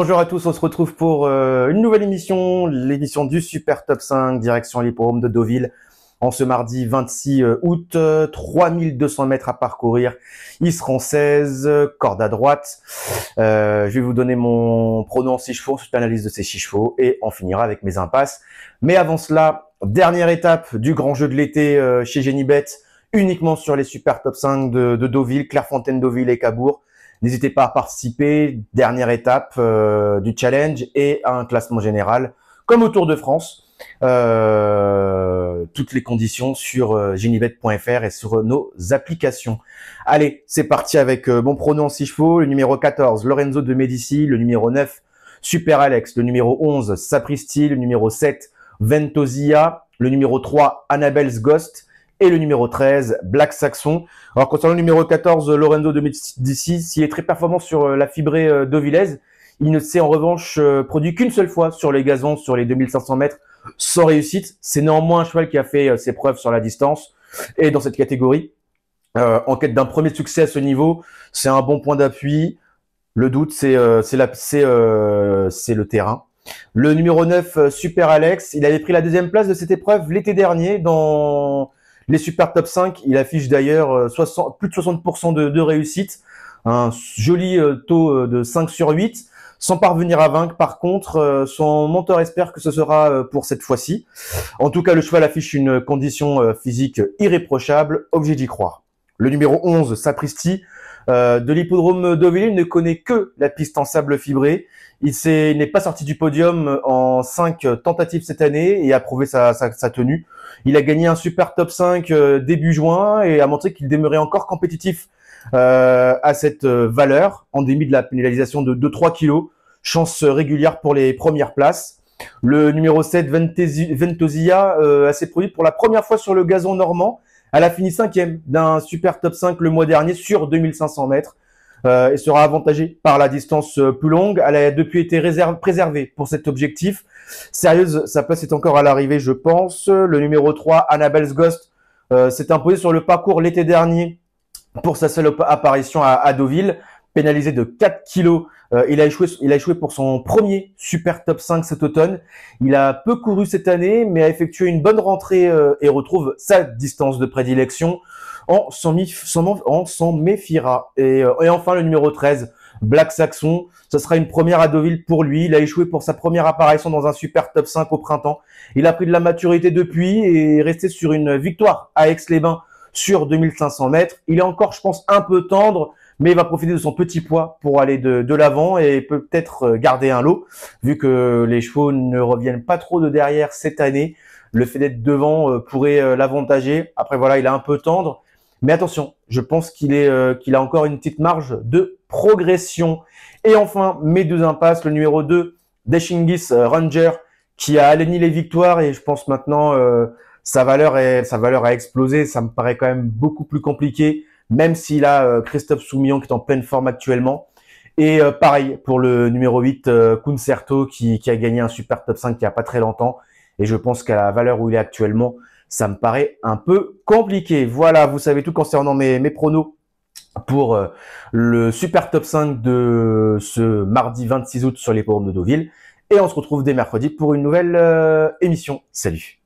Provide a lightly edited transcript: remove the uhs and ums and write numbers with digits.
Bonjour à tous, on se retrouve pour une nouvelle émission, l'émission du Super Top 5, direction l'hippodrome de Deauville. En ce mardi 26 août, 3200 mètres à parcourir, ils seront 16, corde à droite. Je vais vous donner mon pronom en 6 chevaux, ensuite l'analyse de ces 6 chevaux, et on finira avec mes impasses. Mais avant cela, dernière étape du grand jeu de l'été chez Génibet, uniquement sur les Super Top 5 de Deauville, Clairefontaine, Deauville et Cabourg. N'hésitez pas à participer, dernière étape du challenge et un classement général, comme au Tour de France. Toutes les conditions sur genibet.fr et sur nos applications. Allez, c'est parti avec mon pronom en 6 chevaux, le numéro 14, Lorenzo de Medici, le numéro 9, Super Alex, le numéro 11, Sapristi, le numéro 7, Ventosia, le numéro 3, Annabelle's Ghost, et le numéro 13, Black Saxon. Alors, concernant le numéro 14, Lorenzo de Medici, s'il est très performant sur la fibrée deauvillaise, il ne s'est en revanche produit qu'une seule fois sur les gazons, sur les 2500 mètres, sans réussite. C'est néanmoins un cheval qui a fait ses preuves sur la distance et dans cette catégorie. En quête d'un premier succès à ce niveau, c'est un bon point d'appui. Le doute, c'est le terrain. Le numéro 9, Super Alex, il avait pris la deuxième place de cette épreuve l'été dernier dans les Super Top 5. Il affiche d'ailleurs plus de 60% de réussite, un joli taux de 5 sur 8, sans parvenir à vaincre. Par contre, son monteur espère que ce sera pour cette fois-ci. En tout cas, le cheval affiche une condition physique irréprochable, obligé d'y croire. Le numéro 11, Sapristi, de l'hippodrome Deauville, ne connaît que la piste en sable fibré. Il n'est pas sorti du podium en 5 tentatives cette année et a prouvé sa tenue. Il a gagné un Super Top 5 début juin et a montré qu'il demeurait encore compétitif à cette valeur, en dépit de la pénalisation de 3 kilos. Chance régulière pour les premières places. Le numéro 7, Ventosia, s'est produit pour la première fois sur le gazon normand. Elle a fini 5e d'un Super Top 5 le mois dernier sur 2500 mètres. Et sera avantagée par la distance plus longue. Elle a depuis été préservée pour cet objectif. Sérieuse, sa place est encore à l'arrivée, je pense. Le numéro 3, Annabelle's Ghost, s'est imposé sur le parcours l'été dernier pour sa seule apparition à Deauville, pénalisé de 4 kilos. Il a échoué pour son premier Super Top 5 cet automne. Il a peu couru cette année, mais a effectué une bonne rentrée et retrouve sa distance de prédilection. On s'en méfiera. Et enfin, le numéro 13, Black Saxon. Ce sera une première à Deauville pour lui. Il a échoué pour sa première apparition dans un Super Top 5 au printemps. Il a pris de la maturité depuis et est resté sur une victoire à Aix-les-Bains sur 2500 mètres. Il est encore, je pense, un peu tendre, mais il va profiter de son petit poids pour aller de l'avant et peut-être garder un lot, vu que les chevaux ne reviennent pas trop de derrière cette année. Le fait d'être devant pourrait l'avantager. Après, voilà, il est un peu tendre. Mais attention, je pense qu'il a encore une petite marge de progression. Et enfin, mes deux impasses, le numéro 2, Deshingis Ranger, qui a aligné les victoires et je pense maintenant sa valeur a explosé. Ça me paraît quand même beaucoup plus compliqué, même s'il a Christophe Soumillon qui est en pleine forme actuellement. Et pareil pour le numéro 8, Concerto, qui a gagné un Super Top 5 il n'y a pas très longtemps. Et je pense qu'à la valeur où il est actuellement, ça me paraît un peu compliqué. Voilà, vous savez tout concernant mes pronos pour le Super Top 5 de ce mardi 26 août sur les l'hippodrome de Deauville. Et on se retrouve dès mercredi pour une nouvelle émission. Salut!